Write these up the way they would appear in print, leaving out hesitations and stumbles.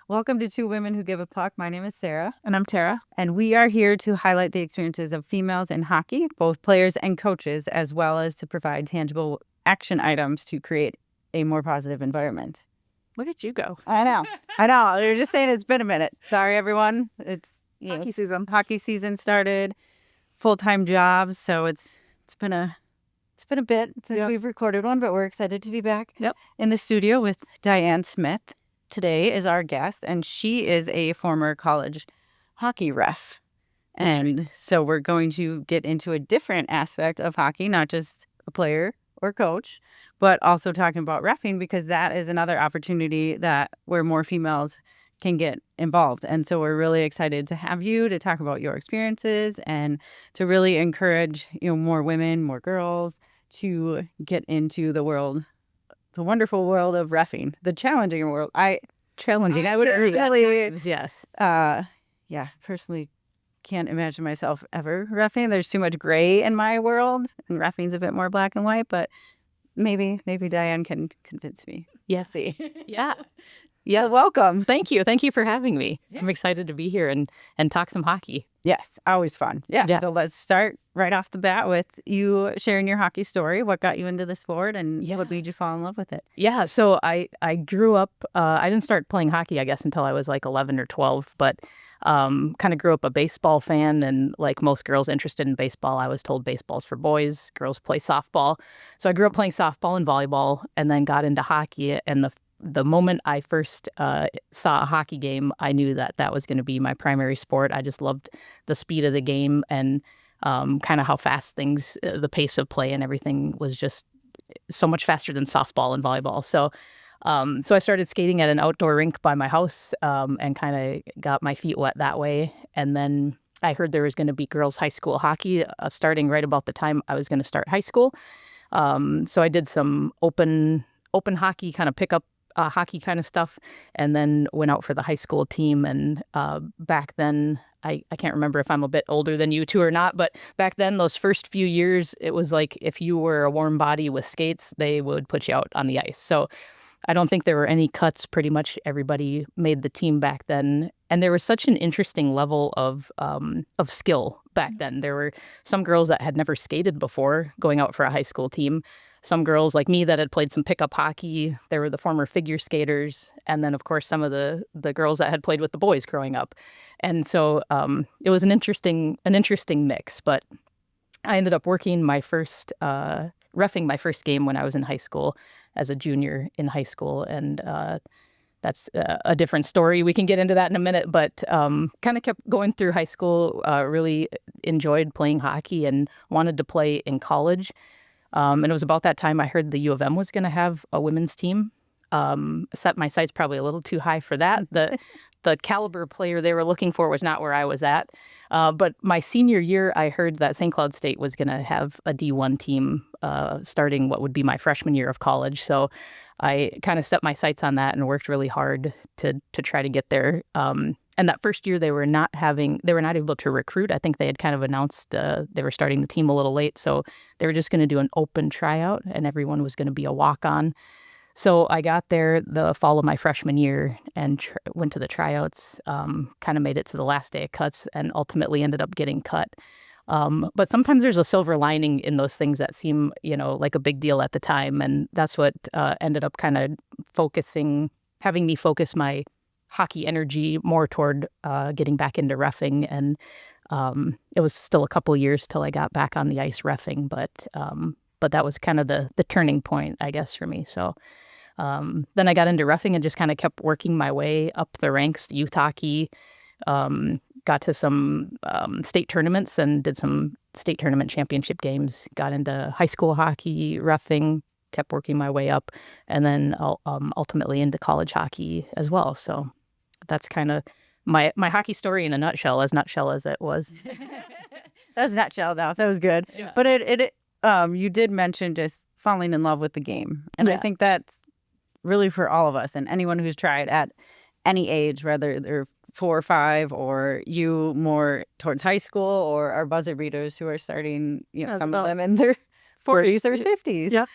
Welcome to Two Women Who Give a Puck. My name is Sarah. And I'm Tara. And we are here to highlight the experiences of females in hockey, both players and coaches, as well as to provide tangible action items to create a more positive environment. Look at you go. I know. We were just saying it's been a minute. Sorry, everyone. It's Hockey season. Hockey season started. Full-time jobs, so it's been a bit since we've recorded one, but we're excited to be back in the studio with Diane Smith. Today is our guest, and she is a former college hockey ref. And so we're going to get into a different aspect of hockey, not just a player or coach, but also talking about reffing, because that is another opportunity where more females can get involved. And so we're really excited to have you to talk about your experiences and to really encourage, more women, more girls to get into the wonderful world of reffing, the challenging world. I would agree. Yes. Personally can't imagine myself ever reffing. There's too much gray in my world, and reffing's a bit more black and white, but maybe Diane can convince me. Yes. Yeah. Yeah. Welcome. Thank you. Thank you for having me. Yeah. I'm excited to be here and talk some hockey. Yes. Always fun. Yeah. So let's start right off the bat with you sharing your hockey story. What got you into the sport and what made you fall in love with it? Yeah. So I grew up, I didn't start playing hockey, I guess, until I was like 11 or 12, but kind of grew up a baseball fan. And like most girls interested in baseball, I was told baseball's for boys, girls play softball. So I grew up playing softball and volleyball and then got into hockey. And the moment I first saw a hockey game, I knew that was going to be my primary sport. I just loved the speed of the game and kind of how fast the pace of play and everything was just so much faster than softball and volleyball. So I started skating at an outdoor rink by my house and kind of got my feet wet that way. And then I heard there was going to be girls' high school hockey starting right about the time I was going to start high school. So I did some open hockey, kind of pickup hockey kind of stuff, and then went out for the high school team. And back then, I can't remember if I'm a bit older than you two or not, but back then, those first few years, it was like if you were a warm body with skates, they would put you out on the ice. So I don't think there were any cuts. Pretty much everybody made the team back then. And there was such an interesting level of skill back then. There were some girls that had never skated before going out for a high school team. Some girls like me that had played some pickup hockey. There were the former figure skaters. And then, of course, some of the girls that had played with the boys growing up. And so it was an interesting mix. But I ended up working reffing my first game when I was in high school as a junior in high school. And that's a different story. We can get into that in a minute. But kind of kept going through high school, really enjoyed playing hockey and wanted to play in college. And it was about that time I heard the U of M was going to have a women's team. Set my sights probably a little too high for that. The caliber player they were looking for was not where I was at. But my senior year, I heard that St. Cloud State was going to have a D1 team starting what would be my freshman year of college. So I kind of set my sights on that and worked really hard to try to get there. And that first year, they were not able to recruit. I think they had kind of announced they were starting the team a little late. So they were just going to do an open tryout and everyone was going to be a walk-on. So I got there the fall of my freshman year and went to the tryouts, kind of made it to the last day of cuts and ultimately ended up getting cut. But sometimes there's a silver lining in those things that seem, like a big deal at the time. And that's what ended up kind of having me focus my hockey energy more toward getting back into reffing. And it was still a couple years till I got back on the ice reffing, but that was kind of the turning point, I guess, for me. So then I got into reffing and just kind of kept working my way up the ranks, youth hockey, got to some state tournaments and did some state tournament championship games, got into high school hockey, reffing, kept working my way up, and then ultimately into college hockey as well. So that's kind of my hockey story in a nutshell as it was. That was a nutshell, though. That was good. Yeah. But you did mention just falling in love with the game. And I think that's really for all of us and anyone who's tried at any age, whether they're 4 or 5 or you more towards high school or our buzzer beaters who are starting, some of them in their 40s or 50s. Yeah.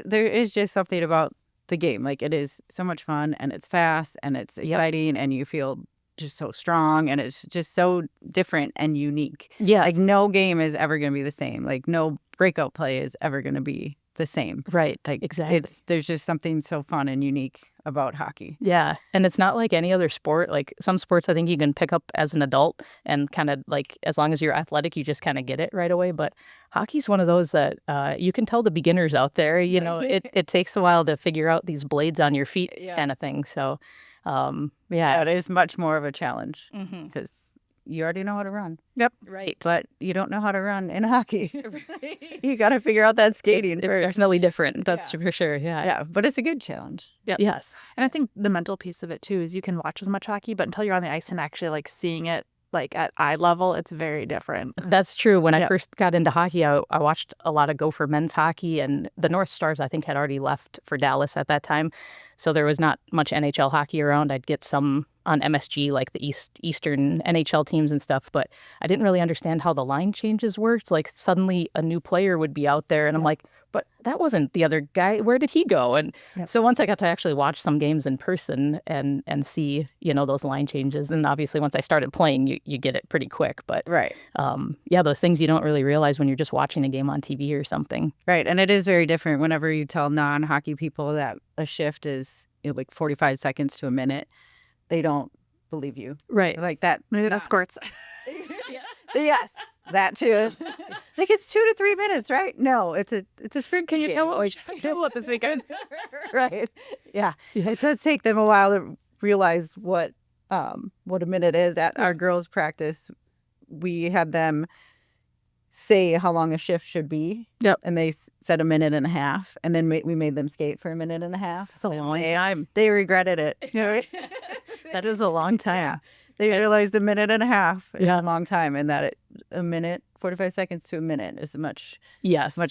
There is just something about the game. Like, it is so much fun, and it's fast, and it's exciting, and you feel just so strong, and it's just so different and unique. Yeah. Like, no game is ever going to be the same. Like, no breakout play is ever going to be the same. Right. Like, exactly. There's just something so fun and unique about hockey. Yeah. And it's not like any other sport. Like some sports I think you can pick up as an adult and kind of like, as long as you're athletic, you just kind of get it right away. But hockey's one of those that you can tell the beginners out there, it takes a while to figure out these blades on your feet kind of thing. So, it is much more of a challenge because you already know how to run. Yep. Right. But you don't know how to run in hockey. You got to figure out that skating. It's definitely different. That's for sure. Yeah. Yeah. But it's a good challenge. Yep. Yes. And I think the mental piece of it too is you can watch as much hockey, but until you're on the ice and actually like seeing it like at eye level, it's very different. That's true. When I first got into hockey, I watched a lot of Gopher men's hockey, and the North Stars, I think, had already left for Dallas at that time. So there was not much NHL hockey around. I'd get some on MSG, like the Eastern NHL teams and stuff, but I didn't really understand how the line changes worked. Like suddenly a new player would be out there, and I'm like, but that wasn't the other guy. Where did he go? And so once I got to actually watch some games in person and see, those line changes, and obviously once I started playing, you get it pretty quick. But those things you don't really realize when you're just watching a game on TV or something. Right. And it is very different whenever you tell non-hockey people that a shift is like 45 seconds to a minute. They don't believe you. Right. Like that. Maybe that squirts. Yes. That too. Like it's 2 to 3 minutes, right? No, it's a sprint. Can you game. tell what we about this weekend? Right. Yeah. It does take them a while to realize what a minute is. At our girls' practice, we had them say how long a shift should be. Yep. And they said a minute and a half, and then we made them skate for a minute and a half. That's a long time. They regretted it. That is a long time. Yeah. They realized a minute and a half is a long time, and that a minute, 45 seconds to a minute is much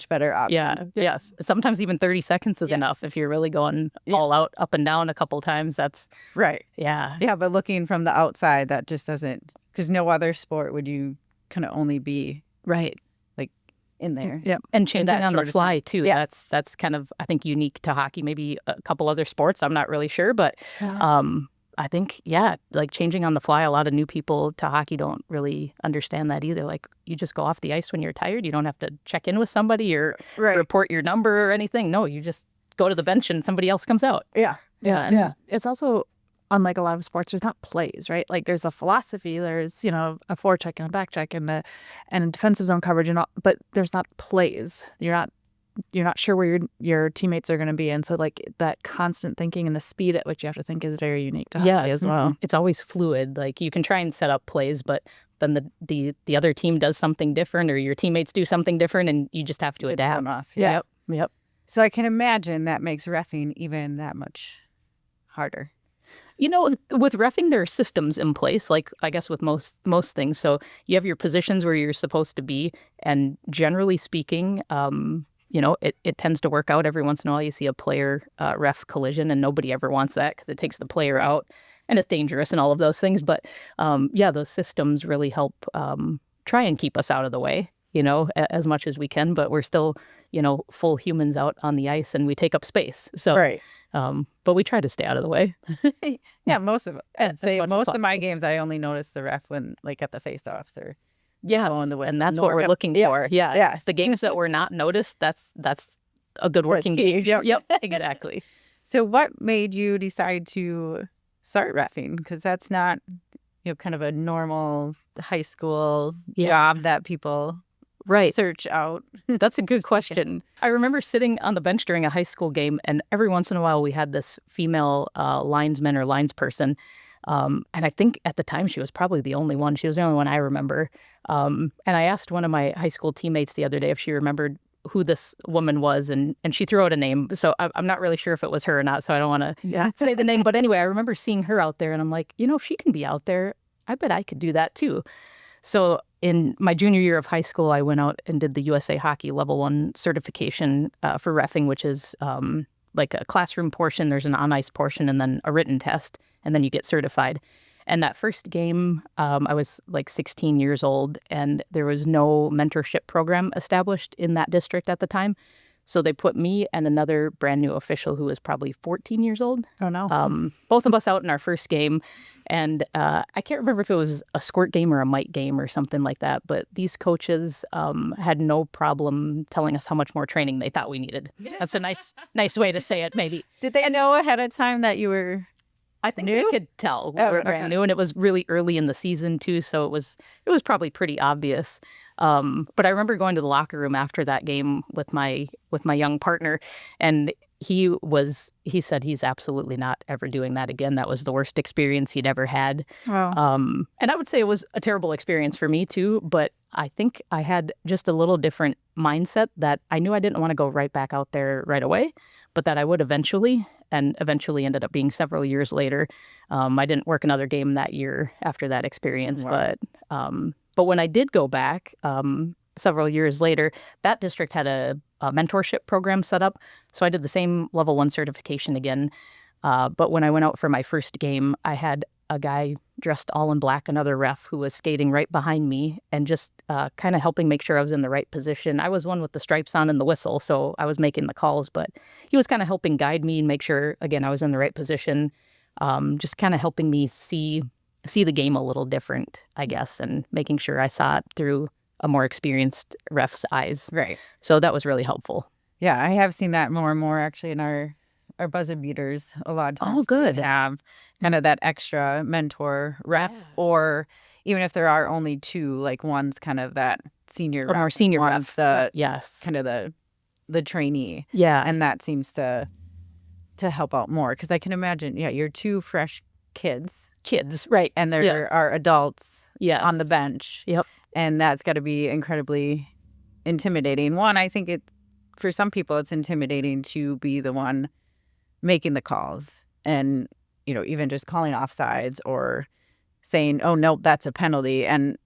better option. Yeah. Yes. Sometimes even 30 seconds is enough if you're really going all out, up and down a couple times. That's right. Yeah. Yeah, but looking from the outside, that just doesn't, because no other sport would you kind of only be right. like in there. Yep. And changing on the fly too. Yeah. That's kind of, I think, unique to hockey. Maybe a couple other sports. I'm not really sure, but I think, like changing on the fly, a lot of new people to hockey don't really understand that either. Like you just go off the ice when you're tired. You don't have to check in with somebody or report your number or anything. No, you just go to the bench and somebody else comes out. Yeah. And it's also, unlike a lot of sports, there's not plays, right? Like there's a philosophy, there's, a forecheck and a backcheck and a defensive zone coverage and all, but there's not plays. You're not sure where your teammates are going to be. And so like that constant thinking and the speed at which you have to think is very unique to hockey as well. It's always fluid. Like you can try and set up plays, but then the other team does something different or your teammates do something different and you just have to adapt. Yeah. Yep. So I can imagine that makes reffing even that much harder. With reffing, there are systems in place, like I guess with most things. So you have your positions where you're supposed to be. And generally speaking, it tends to work out. Every once in a while you see a player ref collision and nobody ever wants that because it takes the player out and it's dangerous and all of those things. But those systems really help try and keep us out of the way, as much as we can. But we're still, full humans out on the ice and we take up space. So, but we try to stay out of the way. Yeah, most of it. I'd say most of my games I only notice the ref when like at the face-offs or and that's what we're looking for. Yeah. The games that were not noticed, that's a good working game. Yep, exactly. So what made you decide to start reffing? Because that's not, kind of a normal high school job that people search out. That's a good question. I remember sitting on the bench during a high school game, and every once in a while we had this female linesman or linesperson. And I think at the time she was probably the only one. She was the only one I remember. And I asked one of my high school teammates the other day if she remembered who this woman was, and she threw out a name. So I'm not really sure if it was her or not, so I don't want to say the name. But anyway, I remember seeing her out there, and I'm like, if she can be out there, I bet I could do that too. So in my junior year of high school, I went out and did the USA Hockey Level 1 certification for reffing, which is like a classroom portion. There's an on-ice portion and then a written test, and then you get certified. And that first game, I was like 16 years old, and there was no mentorship program established in that district at the time. So they put me and another brand new official who was probably 14 years old. Oh, no. Both of us out in our first game. And I can't remember if it was a squirt game or a mite game or something like that. But these coaches had no problem telling us how much more training they thought we needed. That's a nice way to say it, maybe. Did they know ahead of time that you were I think they could tell we were brand new, and it was really early in the season too, so it was probably pretty obvious. But I remember going to the locker room after that game with my young partner, and he said he's absolutely not ever doing that again. That was the worst experience he'd ever had. Wow. And I would say it was a terrible experience for me too, but I think I had just a little different mindset that I knew I didn't want to go right back out there right away, but that I would eventually, and eventually ended up being several years later. I didn't work another game that year after that experience, Wow. but when I did go back several years later, that district had a mentorship program set up. So I did the same level 1 certification again. But when I went out for my first game, I had a guy dressed all in black, another ref, who was skating right behind me and just kind of helping make sure I was in the right position. I was one with the stripes on and the whistle, so I was making the calls, but he was kind of helping guide me and make sure, again, I was in the right position, just kind of helping me see the game a little different, I guess, and making sure I saw it through a more experienced ref's eyes. right? So that was really helpful. Yeah, I have seen that more and more actually in our buzzer beaters. A lot of times Oh, good. they have kind of that extra mentor rep, or even if there are only 2, like one's kind of that senior Or rep, our senior one's ref. the Yes. kind of the trainee, Yeah. and that seems to help out more, because I can imagine, you're 2 fresh kids, Right. and there Yes. are adults Yes. on the bench. Yep. And that's got to be incredibly intimidating. One, I think for some people, it's intimidating to be the one making the calls and, even just calling offsides or saying, oh, no, that's a penalty. And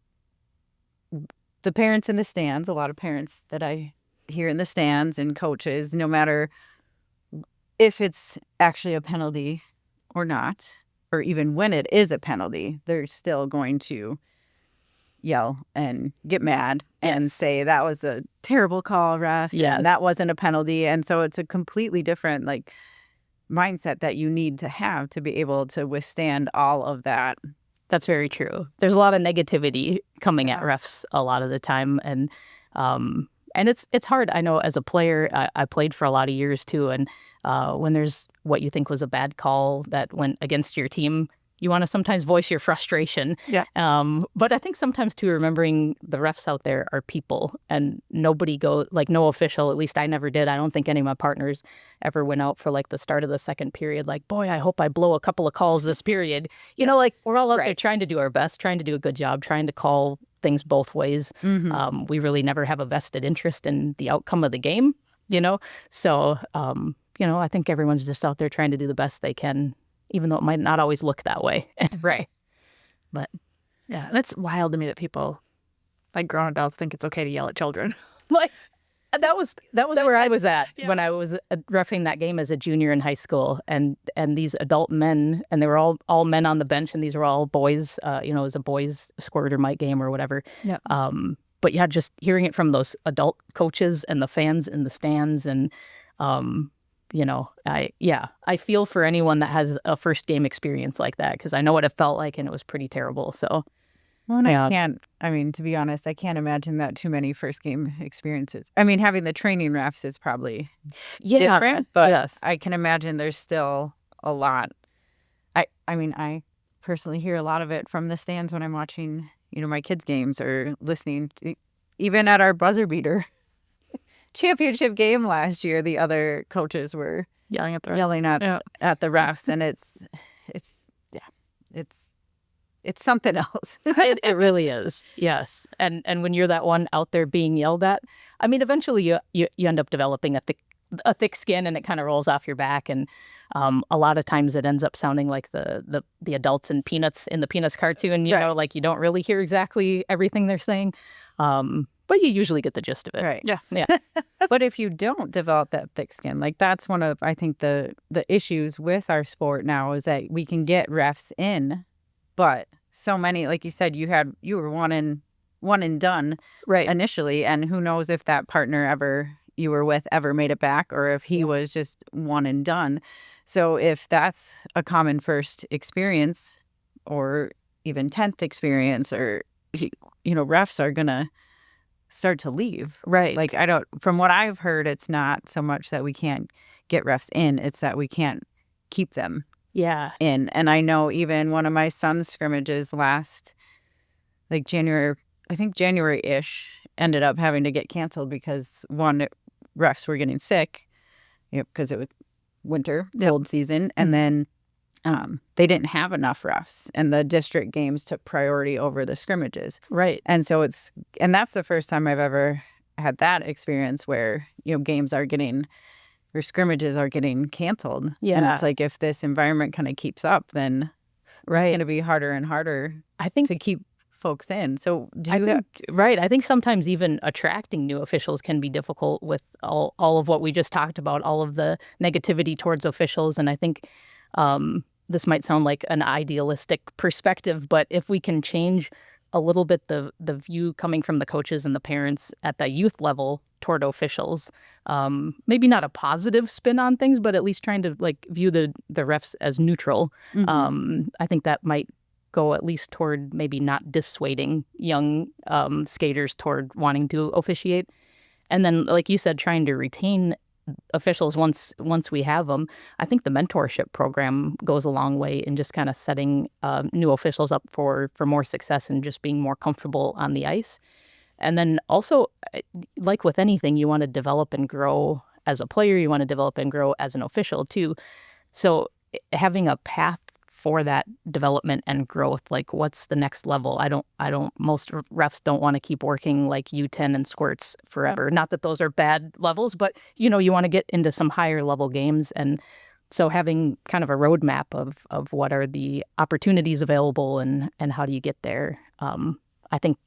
the parents in the stands, a lot of parents that I hear in the stands and coaches, no matter if it's actually a penalty or not, or even when it is a penalty, they're still going to yell and get mad and say that was a terrible call, ref. Yes. And that wasn't a penalty. And so it's a completely different mindset that you need to have to be able to withstand all of that. That's very true. There's a lot of negativity coming at refs a lot of the time, and it's hard. I know as a player, I played for a lot of years too, and when there's what you think was a bad call that went against your team, you want to sometimes voice your frustration. Yeah. But I think sometimes too, remembering the refs out there are people, and no official, at least I never did. I don't think any of my partners ever went out for the start of the second period. Boy, I hope I blow a couple of calls this period. We're all out there trying to do our best, trying to do a good job, trying to call things both ways. Mm-hmm. We really never have a vested interest in the outcome of the game, So, I think everyone's just out there trying to do the best they can, even though it might not always look that way. Right. But yeah, and it's wild to me that people, grown adults, think it's okay to yell at children. That was where I was at when I was reffing that game as a junior in high school, and these adult men, and they were all men on the bench, and these were all boys. It was a boys squirt or mite game or whatever. Yeah. But yeah, just hearing it from those adult coaches and the fans in the stands, and I feel for anyone that has a first game experience like that, because I know what it felt like, and it was pretty terrible. So. Well, and to be honest, I can't imagine that too many first game experiences. I mean, having the training refs is probably different, but yes. I can imagine there's still a lot. I personally hear a lot of it from the stands when I'm watching, my kids' games or listening to, even at our buzzer beater championship game last year, the other coaches were Yelling at the refs. yelling at the refs, and it's something else. It really is. Yes. And when you're that one out there being yelled at, I mean, eventually you end up developing a thick skin, and it kind of rolls off your back. And a lot of times it ends up sounding like the adults in Peanuts, in the Peanuts cartoon, you you don't really hear exactly everything they're saying. But you usually get the gist of it. Right. Yeah. But if you don't develop that thick skin, that's one of, I think, the issues with our sport now, is that we can get refs in, but so many, like you said, you were one and done Right. initially, and who knows if that partner ever you were with ever made it back, or if he was just one and done. So if that's a common first experience or even 10th experience, or, refs are going to start to leave. Right. Like, from what I've heard, it's not so much that we can't get refs in, it's that we can't keep them in. And I know even one of my son's scrimmages last, like January, I think January-ish, ended up having to get canceled because refs were getting sick, because it was winter, cold season, and then they didn't have enough refs, and the district games took priority over the scrimmages. Right. And so that's the first time I've ever had that experience where, games are getting, or scrimmages are getting canceled. Yeah. And it's like, if this environment kind of keeps up, then it's going to be harder and harder, I think, to keep folks in. So I think sometimes even attracting new officials can be difficult with all of what we just talked about, all of the negativity towards officials. And I think this might sound like an idealistic perspective, but if we can change a little bit the view coming from the coaches and the parents at the youth level toward officials, maybe not a positive spin on things, but at least trying to view the refs as neutral. I think that might go at least toward maybe not dissuading young skaters toward wanting to officiate. And then, like you said, trying to retain officials once we have them. I think the mentorship program goes a long way in just kind of setting new officials up for more success and just being more comfortable on the ice. And then also, like with anything, you want to develop and grow as a player. You want to develop and grow as an official too. So having a path for that development and growth, like what's the next level? Most refs don't want to keep working like U10 and squirts forever. Not that those are bad levels, but you want to get into some higher level games. And so having kind of a roadmap of what are the opportunities available and how do you get there? I think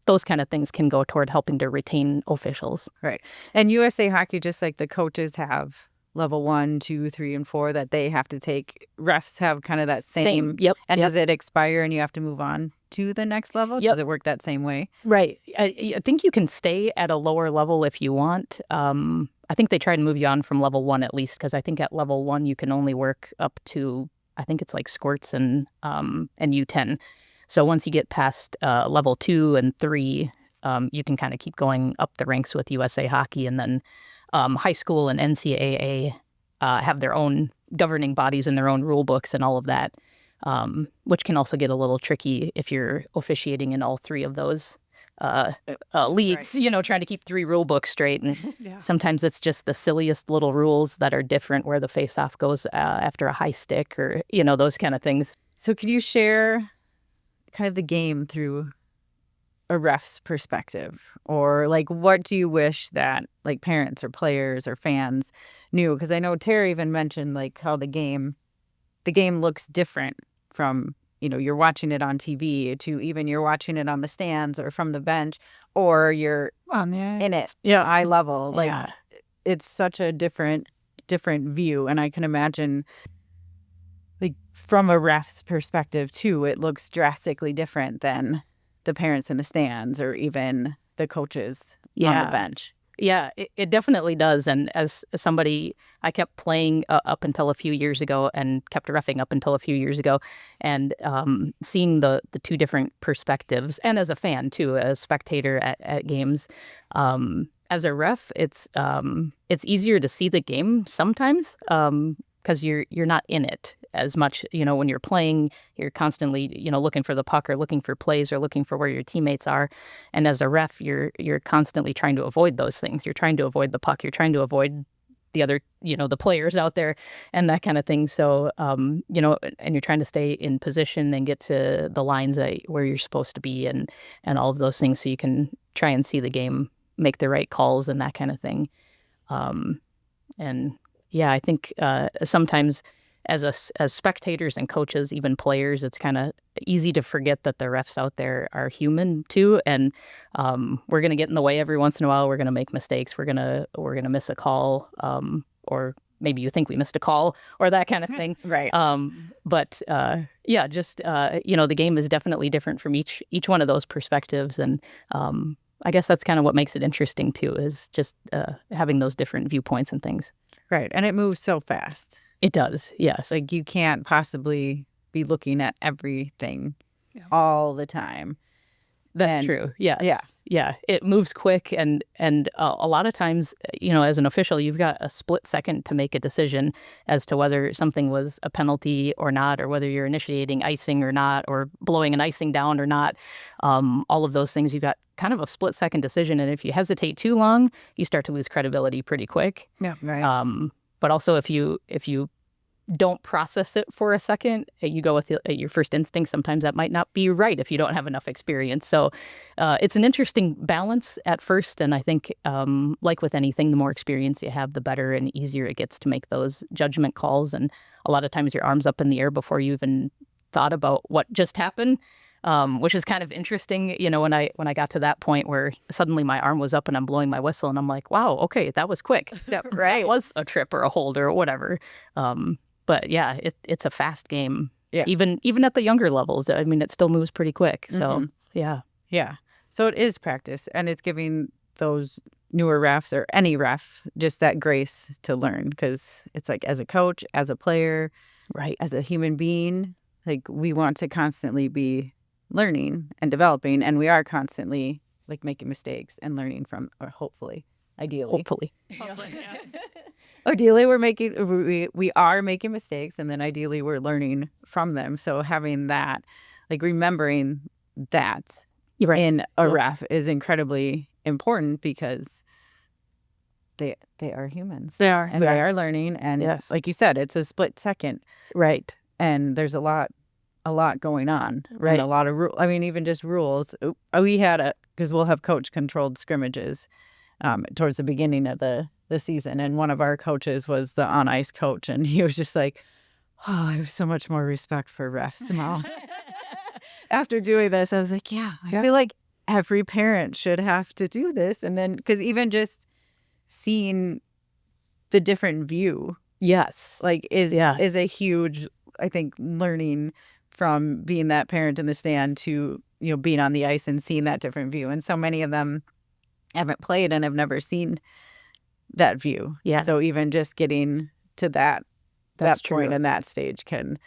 those kind of things can go toward helping to retain officials. Right. And USA Hockey, just like the coaches have level 1, 2, 3, and 4 that they have to take, refs have kind of that same. Yep. And does it expire and you have to move on to the next level? Yep. Does it work that same way? Right. I think you can stay at a lower level if you want. I think they try to move you on from level 1 at least, because I think at level 1 you can only work up to, I think it's like squirts and U10. So once you get past level 2 and 3, you can kind of keep going up the ranks with USA Hockey, and then high school and NCAA have their own governing bodies and their own rule books and all of that, which can also get a little tricky if you're officiating in all 3 of those leagues, right. Trying to keep 3 rule books straight. And sometimes it's just the silliest little rules that are different, where the face-off goes after a high stick, or, those kind of things. So could you share kind of the game through a ref's perspective, or what do you wish that parents or players or fans knew? Because I know Tara even mentioned how the game looks different from, you're watching it on TV to even you're watching it on the stands or from the bench, or you're on the ice. In it, eye level. It's such a different view, and I can imagine from a ref's perspective too, it looks drastically different than the parents in the stands or even the coaches on the bench. Yeah, it definitely does. And as somebody, I kept playing up until a few years ago and kept reffing up until a few years ago, and seeing the 2 different perspectives, and as a fan too, as a spectator at games. As a ref, it's easier to see the game sometimes because you're not in it as much. When you're playing, you're constantly, looking for the puck or looking for plays or looking for where your teammates are. And as a ref, you're constantly trying to avoid those things. You're trying to avoid the puck. You're trying to avoid the other, the players out there and that kind of thing. So, and you're trying to stay in position and get to the lines where you're supposed to be and all of those things, so you can try and see the game, make the right calls and that kind of thing. And yeah, I think sometimes as spectators and coaches, even players, it's kind of easy to forget that the refs out there are human too, and we're going to get in the way every once in a while. We're going to make mistakes. We're gonna miss a call, or maybe you think we missed a call, or that kind of thing. Right. But just the game is definitely different from each one of those perspectives, and I guess that's kind of what makes it interesting too, is just having those different viewpoints and things. Right. And it moves so fast. It does. Yes. Like you can't possibly be looking at everything all the time. That's true. Yes. Yeah. Yeah. It moves quick. And a lot of times, as an official, you've got a split second to make a decision as to whether something was a penalty or not, or whether you're initiating icing or not, or blowing an icing down or not. All of those things, you've got kind of a split second decision. And if you hesitate too long, you start to lose credibility pretty quick. Yeah. Right. But also if you don't process it for a second, you go with your first instinct. Sometimes that might not be right if you don't have enough experience. So it's an interesting balance at first. And I think like with anything, the more experience you have, the better and easier it gets to make those judgment calls. And a lot of times your arm's up in the air before you even thought about what just happened, which is kind of interesting. When I got to that point where suddenly my arm was up and I'm blowing my whistle and I'm like, wow, okay, that was quick. Right. It was a trip or a hold or whatever. But yeah, it's a fast game. Yeah. Even at the younger levels, I mean, it still moves pretty quick. So yeah. So it is practice, and it's giving those newer refs or any ref just that grace to learn, because it's like as a coach, as a player, Right. as a human being, like we want to constantly be learning and developing, and we are constantly like making mistakes and learning from, or ideally. Ideally, we are making mistakes, and then ideally we're learning from them. So having that, like remembering that in a ref is incredibly important, because they are humans. They are. And they are learning. And like you said, it's a split second. Right. And there's a lot going on. Right. And a lot of even just rules. We had because we'll have coach controlled scrimmages towards the beginning of the season, and one of our coaches was the on ice coach, and he was just like, oh, I have so much more respect for refs now. After doing this, I was like, I feel like every parent should have to do this. And then because even just seeing the different view like is a huge, I think, learning from being that parent in the stand to being on the ice and seeing that different view. And so many of them haven't played and have never seen that view. Yeah. So even just getting to that point and that stage can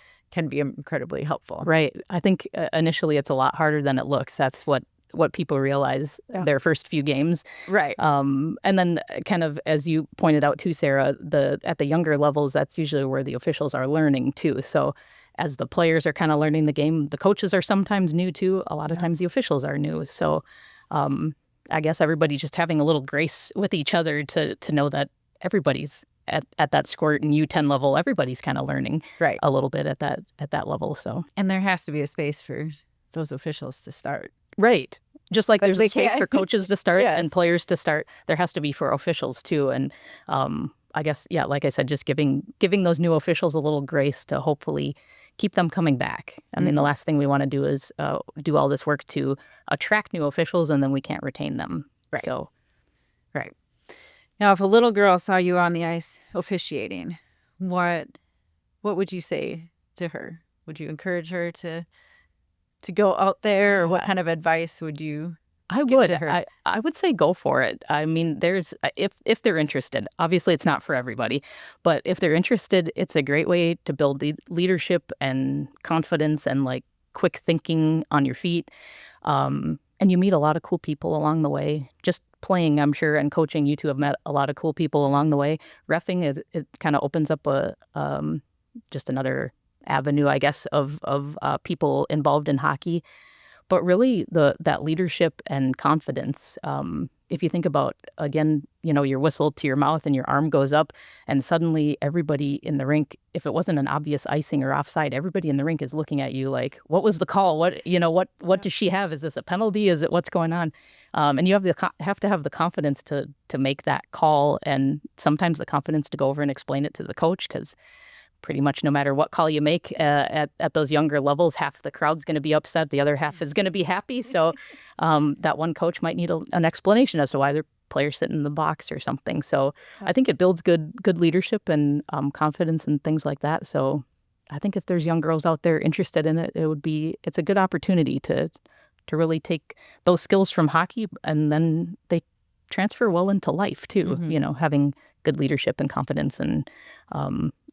be incredibly helpful. Right. I think initially it's a lot harder than it looks. That's what people realize their first few games. Right. And then kind of, as you pointed out too, Sarah, at the younger levels, that's usually where the officials are learning too. So as the players are kind of learning the game, the coaches are sometimes new too. A lot of times the officials are new. So I guess everybody's just having a little grace with each other to know that everybody's at that squirt and U10 level. Everybody's kind of learning a little bit at that level. So, and there has to be a space for those officials to start. Right. Just like there's a space for coaches to start and players to start, there has to be for officials too. And I guess, like I said, just giving those new officials a little grace to hopefully keep them coming back. I mean, the last thing we want to do is do all this work to attract new officials, and then we can't retain them. Right. So, right. Now, if a little girl saw you on the ice officiating, what would you say to her? Would you encourage her to go out there, or what kind of advice would you give to her? I would say go for it. I mean, there's if they're interested. Obviously, it's not for everybody, but if they're interested, it's a great way to build leadership and confidence and like quick thinking on your feet. And you meet a lot of cool people along the way. Just playing, I'm sure, and coaching, you two have met a lot of cool people along the way. Reffing, it kind of opens up just another avenue, I guess, of people involved in hockey. But really, that leadership and confidence, if you think about, again, your whistle to your mouth and your arm goes up, and suddenly everybody in the rink, if it wasn't an obvious icing or offside, everybody in the rink is looking at you like, what was the call? What does she have? Is this a penalty? Is it what's going on? And you have to have the confidence to make that call, and sometimes the confidence to go over and explain it to the coach, because pretty much no matter what call you make at those younger levels, half the crowd's going to be upset, the other half is going to be happy. So that one coach might need an explanation as to why their player's sitting in the box or something. So I think it builds good leadership and confidence and things like that. So I think if there's young girls out there interested in it, it's a good opportunity to to really take those skills from hockey, and then they transfer well into life too. Having good leadership and confidence and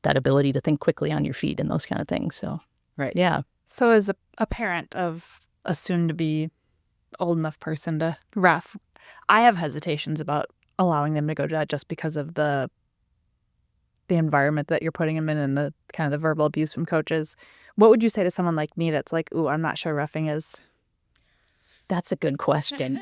that ability to think quickly on your feet and those kind of things. So, right. Yeah. So as a parent of a soon-to-be old enough person to ref, I have hesitations about allowing them to go to that just because of the environment that you're putting them in and the kind of the verbal abuse from coaches. What would you say to someone like me that's like, ooh, I'm not sure reffing is? That's a good question.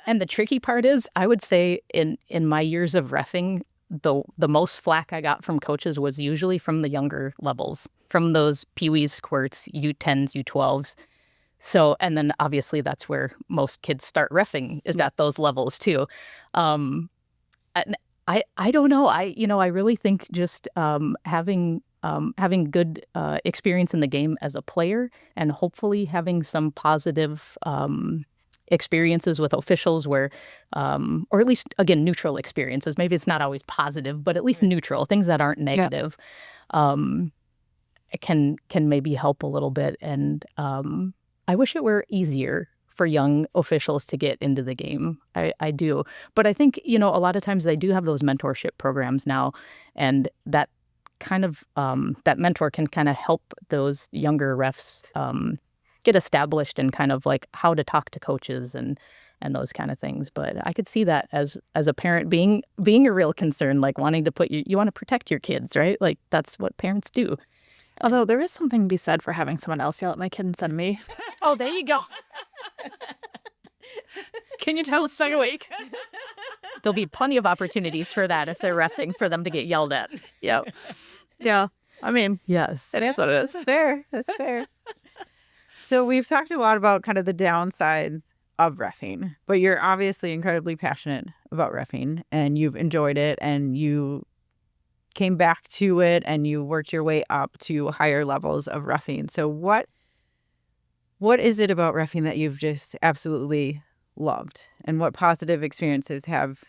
And the tricky part is, I would say in my years of reffing, the most flack I got from coaches was usually from the younger levels, from those peewees, squirts, U10s, U12s. So, and then obviously that's where most kids start reffing, is at those levels too. And I don't know. I really think just having good experience in the game as a player, and hopefully having some positive experiences with officials where, or at least, again, neutral experiences. Maybe it's not always positive, but at least neutral, things that aren't negative, can maybe help a little bit. And I wish it were easier for young officials to get into the game. I do. But I think, a lot of times they do have those mentorship programs now, and that kind of, that mentor can kind of help those younger refs get established in kind of like how to talk to coaches and those kind of things. But I could see that as a parent being a real concern, like wanting to you want to protect your kids, right? Like that's what parents do. Although there is something to be said for having someone else yell at my kid instead of me. Oh, there you go. Can you tell us back a week? There'll be plenty of opportunities for that if they're refing, for them to get yelled at. Yep. Yeah. I mean, yes, it is what it is. That's fair. That's fair. So we've talked a lot about kind of the downsides of reffing, but you're obviously incredibly passionate about reffing, and you've enjoyed it, and you came back to it, and you worked your way up to higher levels of reffing. So what is it about reffing that you've just absolutely loved, and what positive experiences have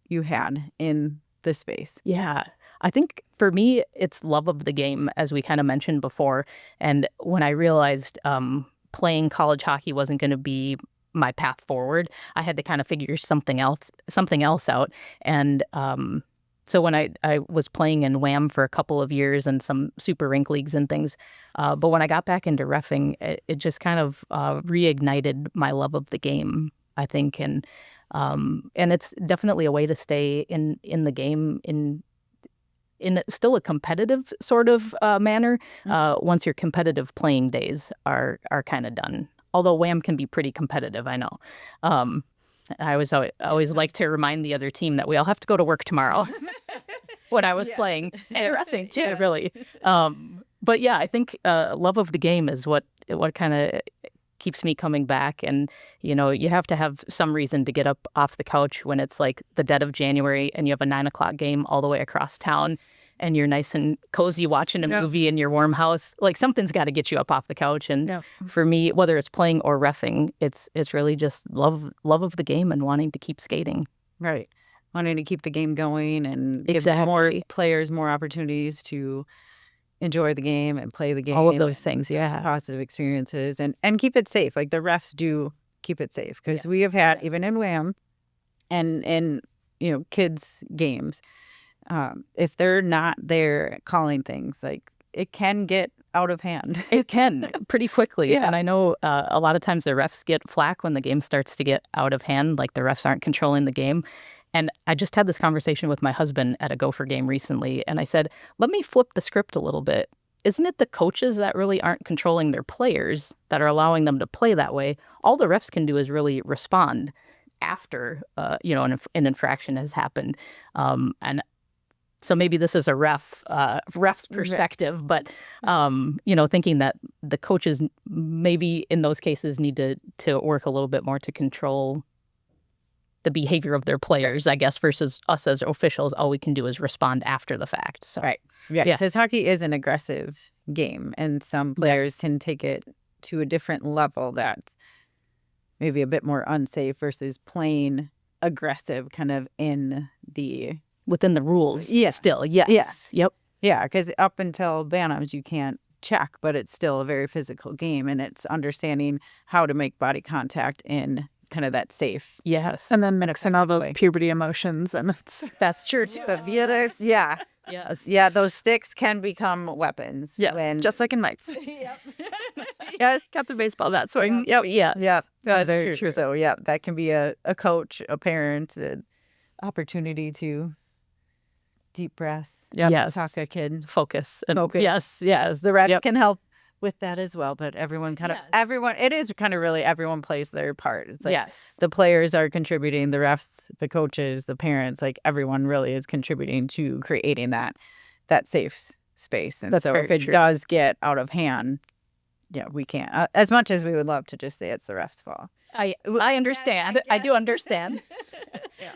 you had in the space? Yeah. I think for me, it's love of the game, as we kind of mentioned before. And when I realized playing college hockey wasn't going to be my path forward, I had to kind of figure something else out. And so when I was playing in WHAM for a couple of years and some super rink leagues and things, but when I got back into reffing, it just kind of reignited my love of the game, I think. And it's definitely a way to stay in the game in still a competitive sort of manner, once your competitive playing days are kind of done. Although WHAM can be pretty competitive, I know. I always like to remind the other team that we all have to go to work tomorrow when I was playing and reffing too, really. But yeah, I think love of the game is what kind of keeps me coming back. And, you have to have some reason to get up off the couch when it's like the dead of January and you have a 9:00 game all the way across town and you're nice and cozy watching a movie in your warm house. Like something's got to get you up off the couch. And for me, whether it's playing or reffing, it's really just love of the game and wanting to keep skating. Right. Wanting to keep the game going and give Exactly. more players more opportunities to enjoy the game and play the game. All of those things, yeah. Positive experiences and keep it safe. Like the refs do keep it safe, because we have had, even in WHAM and in, kids' games, if they're not there calling things, like it can get out of hand. It can pretty quickly. Yeah. And I know a lot of times the refs get flack when the game starts to get out of hand, like the refs aren't controlling the game. And I just had this conversation with my husband at a Gopher game recently, and I said, let me flip the script a little bit. Isn't it the coaches that really aren't controlling their players that are allowing them to play that way? All the refs can do is really respond after, an infraction has happened. And so maybe this is a ref's perspective, but, thinking that the coaches maybe in those cases need to work a little bit more to control the behavior of their players, I guess, versus us as officials. All we can do is respond after the fact. So, right. Yeah. Because hockey is an aggressive game, and some players can take it to a different level that's maybe a bit more unsafe versus playing aggressive kind of within the rules. Yeah. Still. Yes. Yeah. Yep. Yeah. Because up until bantams, you can't check, but it's still a very physical game, and it's understanding how to make body contact in kind of that safe. Yes. And then mixing all those way. puberty emotions, and That's true too. Yeah, those sticks can become weapons. yes, just like in mites. Yes. Got the baseball bat swing. Yep. Yeah. Yeah, very true. So yeah, that can be a coach, a parent, an opportunity to deep breath. Yep. Yes. Talk a kid. Focus. And Focus. Yes. The refs Yep. can help with that as well, but everyone it is kind of really everyone plays their part. It's like Yes. the players are contributing, the refs, the coaches, the parents, like everyone really is contributing to creating that safe space. And That's so if very it true. does get out of hand, we can't, as much as we would love to just say it's the refs' fault. I understand. I do understand.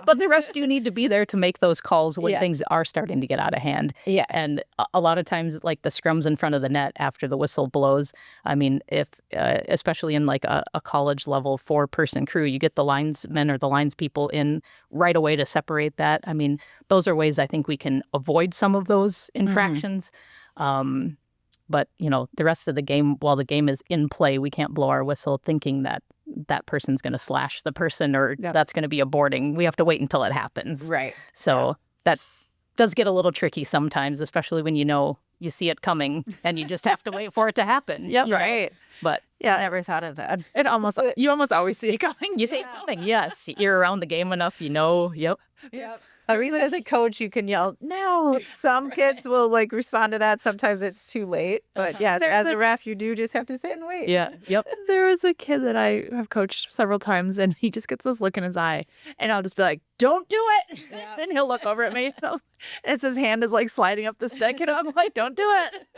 But the refs do need to be there to make those calls when things are starting to get out of hand. Yeah. And a lot of times, like the scrums in front of the net after the whistle blows, I mean, if especially in like a college level 4-person crew, you get the linesmen or the linespeople in right away to separate that. I mean, those are ways I think we can avoid some of those infractions. But, the rest of the game, while the game is in play, we can't blow our whistle thinking that that person's going to slash the person or that's going to be a boarding. We have to wait until it happens. Right. So that does get a little tricky sometimes, especially when you see it coming and you just have to wait for it to happen. Yep. Right. But I never thought of that. You almost always see it coming. you see it coming, yes. You're around the game enough, yep. I mean, as a coach, you can yell, no. Some kids will respond to that. Sometimes it's too late. But yes, as a ref, you do just have to sit and wait. Yeah, yep. There was a kid that I have coached several times, and he just gets this look in his eye, and I'll just be like, don't do it. And he'll look over at me. And his hand is sliding up the stick, and I'm like, don't do it.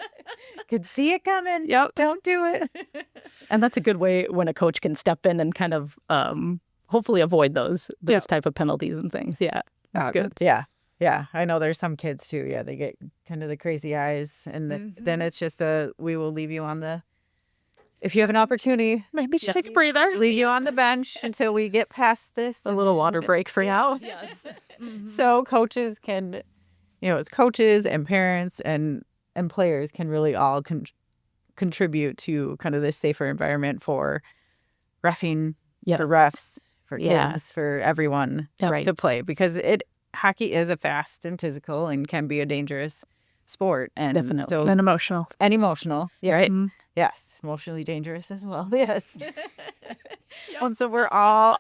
Could see it coming. Yep. Don't do it. And that's a good way when a coach can step in and kind of hopefully avoid those type of penalties and things. Yeah. That's good. Yeah. I know there's some kids too. Yeah, they get kind of the crazy eyes, and then it's just we will leave you on the. If you have an opportunity, Maybe just take a breather. leave you on the bench until we get past this. A little water break for you. Yes. So coaches can, as coaches and parents and players can really all contribute to kind of this safer environment for reffing, for refs, for kids, for everyone to play, because hockey is a fast and physical and can be a dangerous sport, and definitely so And emotional. right? Yes, emotionally dangerous as well. Yes. And so we're all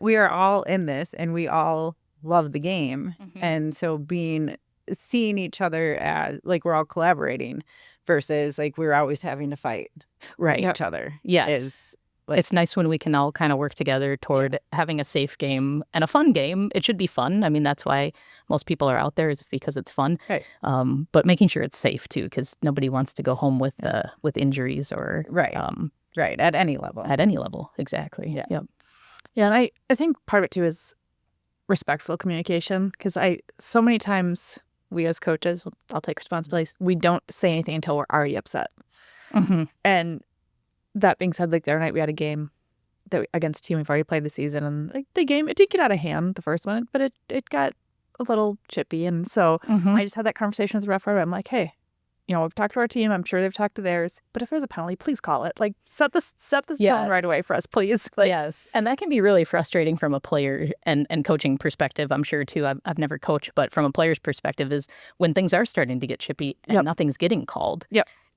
we are all in this, and we all love the game, and so seeing each other as we're all collaborating versus we're always having to fight each other. Yes. It's nice when we can all kind of work together toward having a safe game and a fun game. It should be fun. I mean, that's why most people are out there, is because it's fun. Right. But making sure it's safe too, because nobody wants to go home with injuries or right at any level. At any level, exactly. Yeah. Yep. Yeah, and I think part of it too is respectful communication, because so many times we as coaches, I'll take responsibility, we don't say anything until we're already upset. And that being said, the other night we had a game against a team we've already played this season, and the game, it did get out of hand, the first one, but it got a little chippy, and so I just had that conversation with the referee. I'm like, hey, we've talked to our team, I'm sure they've talked to theirs, but if there's a penalty, please call it. Set this tone right away for us, please. Yes, and that can be really frustrating from a player and coaching perspective, I'm sure too. I've never coached, but from a player's perspective is when things are starting to get chippy and nothing's getting called.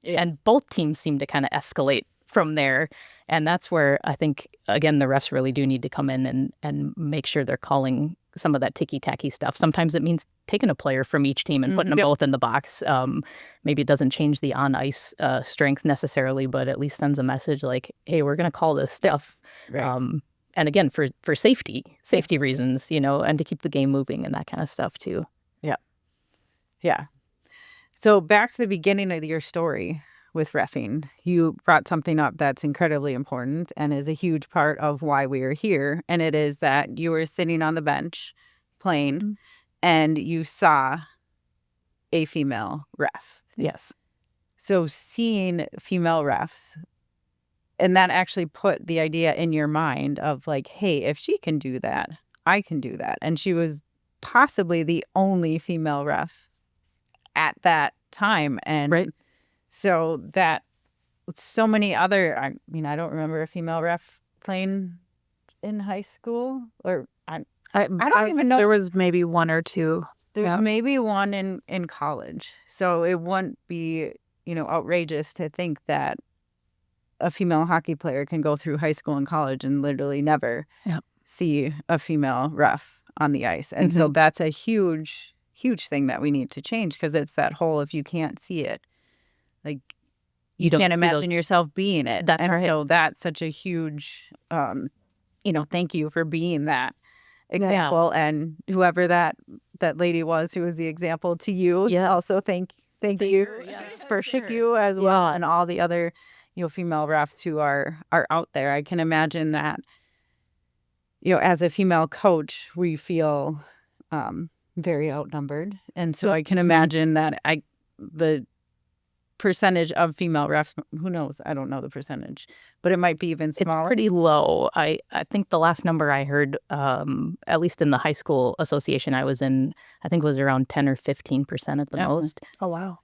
And both teams seem to kind of escalate from there. And that's where I think, again, the refs really do need to come in and make sure they're calling some of that ticky-tacky stuff. Sometimes it means taking a player from each team and putting them both in the box. Maybe it doesn't change the on-ice strength necessarily, but at least sends a message hey, we're going to call this stuff. Right. And again, for safety reasons, and to keep the game moving and that kind of stuff too. Yeah. So back to the beginning of your story with reffing, you brought something up that's incredibly important and is a huge part of why we are here. And it is that you were sitting on the bench playing and you saw a female ref. Yes. So seeing female refs, and that actually put the idea in your mind of hey, if she can do that, I can do that. And she was possibly the only female ref at that time. And So that so many other, I mean, I don't remember a female ref playing in high school, or I don't even know. There was maybe one or two. There's maybe one in college. So it wouldn't be, outrageous to think that a female hockey player can go through high school and college and literally never see a female ref on the ice. And so that's a huge, huge thing that we need to change, because it's that whole, if you can't see it, like you can't imagine yourself being it. That's right. So that's such a huge, thank you for being that example. And whoever that lady was who was the example to you, also thank you for you as well, and all the other female refs who are out there. I can imagine that as a female coach, we feel very outnumbered, and so I can imagine that the percentage of female refs, who knows, I don't know the percentage, but it might be even smaller. It's pretty low. I think the last number I heard, at least in the high school association I was in, I think was around 10 or 15% at the most. Oh, wow.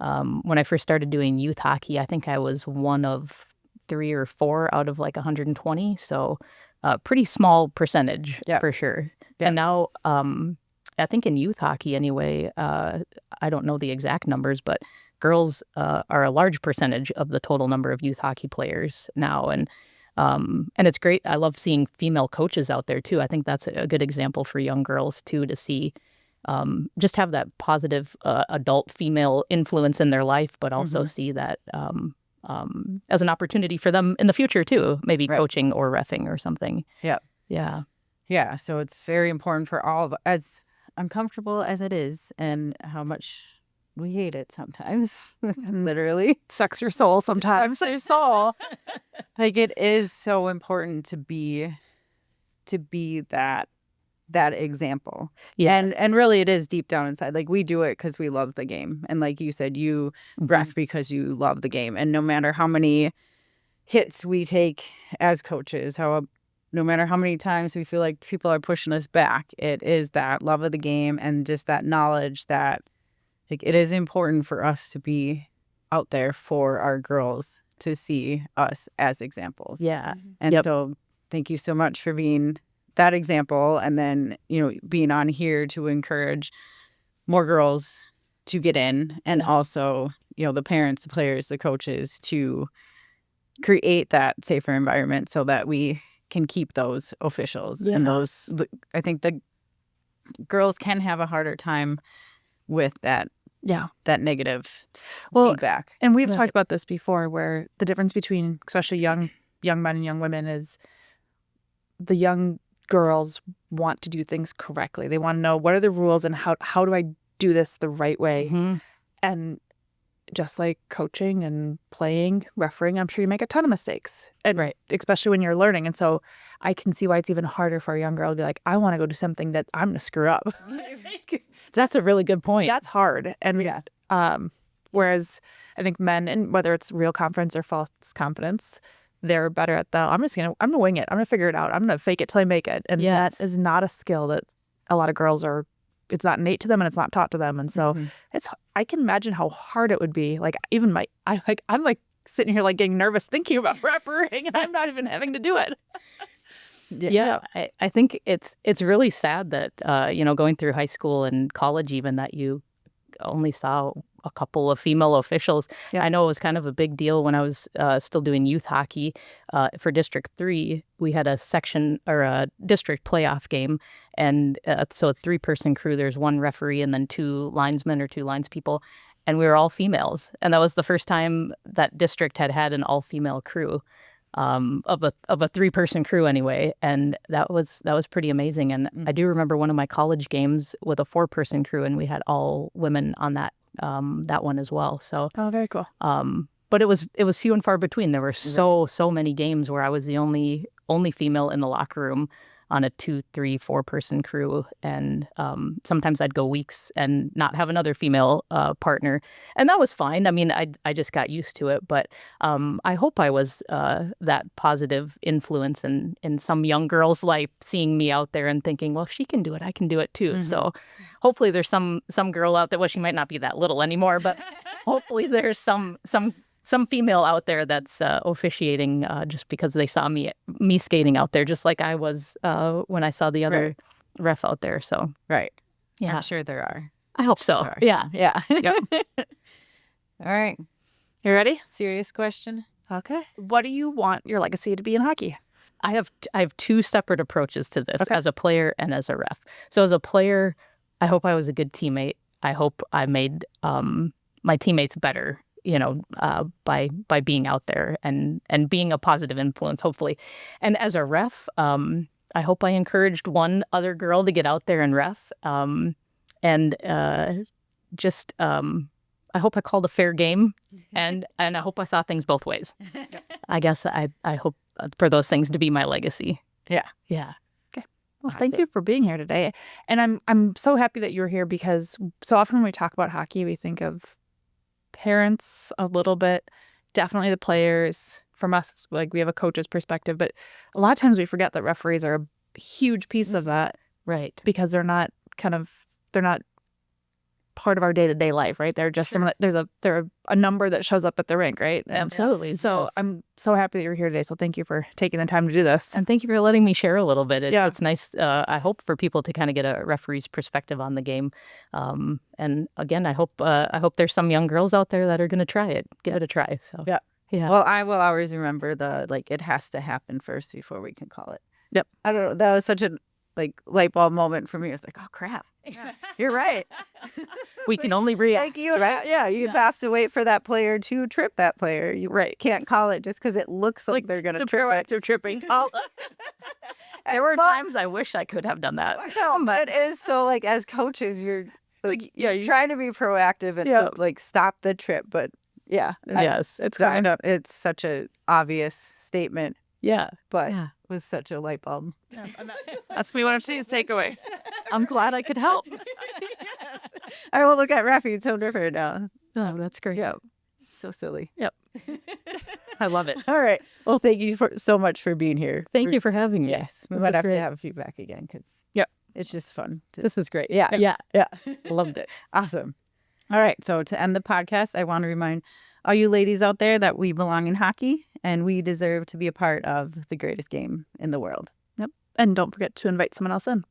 When I first started doing youth hockey, I think I was one of 3 or 4 out of like 120. So pretty small percentage for sure. And now I think in youth hockey anyway, I don't know the exact numbers, but girls are a large percentage of the total number of youth hockey players now. And it's great. I love seeing female coaches out there too. I think that's a good example for young girls too, to see just have that positive adult female influence in their life, but also see that as an opportunity for them in the future too, maybe coaching or reffing or something. Yeah. So it's very important for all of us, as uncomfortable as it is, and how much we hate it sometimes. Literally sucks your soul sometimes. Sucks your soul. Like, it is so important to be that example. And really it is deep down inside. Like, we do it because we love the game. And like you said, you ref because you love the game. And no matter how many hits we take as coaches, no matter how many times we feel like people are pushing us back, it is that love of the game and just that knowledge that, like, it is important for us to be out there for our girls to see us as examples. Yeah. And so thank you so much for being that example, and then, being on here to encourage more girls to get in, and also, the parents, the players, the coaches, to create that safer environment so that we can keep those officials and those. I think the girls can have a harder time with that negative feedback. And we've talked about this before, where the difference between especially young men and young women is the young girls want to do things correctly. They want to know, what are the rules and how do I do this the right way? And just like coaching and playing, refereeing, I'm sure you make a ton of mistakes. And especially when you're learning. And so I can see why it's even harder for a young girl to be like, I want to go do something that I'm going to screw up. That's a really good point. That's hard. And whereas I think men, and whether it's real confidence or false confidence, they're better at I'm gonna wing it. I'm gonna figure it out. I'm gonna fake it till I make it. And that is not a skill that a lot of girls are. It's not innate to them, and it's not taught to them. And so I can imagine how hard it would be. Like, even I'm like sitting here like getting nervous thinking about refereeing, and I'm not even having to do it. I think it's really sad that going through high school and college even, that you only saw a couple of female officials. I know it was kind of a big deal when I was still doing youth hockey. For District 3, we had a section or a district playoff game. And so a 3-person crew, there's 1 referee and then 2 linesmen or 2 linespeople. And we were all females. And that was the first time that district had an all-female crew, of a 3-person crew anyway. And that was pretty amazing. And I do remember one of my college games with a 4-person crew, and we had all women on that one as well. So very cool. But it was few and far between. There were so many games where I was the only female in the locker room on a 2, 3, 4-person crew, and sometimes I'd go weeks and not have another female partner, and that was fine. I mean, I just got used to it. But I hope I was that positive influence in some young girl's life, seeing me out there and thinking, well, if she can do it, I can do it too. So hopefully there's some girl out there. Well, she might not be that little anymore, but hopefully there's some some female out there that's officiating just because they saw me skating out there, just like I was when I saw the other ref out there. So Yeah, I'm sure there are. I hope so. Yeah. Yep. All right. You ready? Serious question. Okay. What do you want your legacy to be in hockey? I have two separate approaches to this, Okay. as a player and as a ref. So as a player, I hope I was a good teammate. I hope I made my teammates better, by being out there and being a positive influence, hopefully. And as a ref, I hope I encouraged one other girl to get out there and ref. I hope I called a fair game, and I hope I saw things both ways. I guess I hope for those things to be my legacy. Yeah. Okay. Well, thank you for being here today. And I'm so happy that you're here, because so often when we talk about hockey, we think of parents a little bit, definitely the players. From us, like, we have a coach's perspective, but a lot of times we forget that referees are a huge piece of that, Right. because they're not part of our day-to-day life, right? They're just they're a number that shows up at the rink, right? Absolutely. So Yes. I'm so happy that you're here today. So thank you for taking the time to do this. And thank you for letting me share a little bit. Yeah. It's nice. I hope for people to kind of get a referee's perspective on the game. And again, I hope there's some young girls out there that are going to try it, give it a try. So Yeah. Well, I will always remember it has to happen first before we can call it. Yep. I don't know. That was such a light bulb moment for me. I was like, oh crap, you're right. we can only react. You have to wait for that player to trip that player. You can't call it just because it looks like they're gonna trip. Proactive tripping. There were times I wish I could have done that. No, but it is so, as coaches, you're you're trying to be proactive and stop the trip, but Yes, it's such a obvious statement, but Yeah. it was such a light bulb. That's me one of today's takeaways. I'm glad I could help. I will look at Rafi. It's so different now. Oh, that's great. Yeah, so silly. Yep. I love it. All right. Well, thank you so much for being here. Thank you for having me. Yes, we This might is have great. to have you back again because it's just fun. This is great. Yeah. Loved it. Awesome. All right. So to end the podcast, I want to remind all you ladies out there that we belong in hockey and we deserve to be a part of the greatest game in the world. And don't forget to invite someone else in.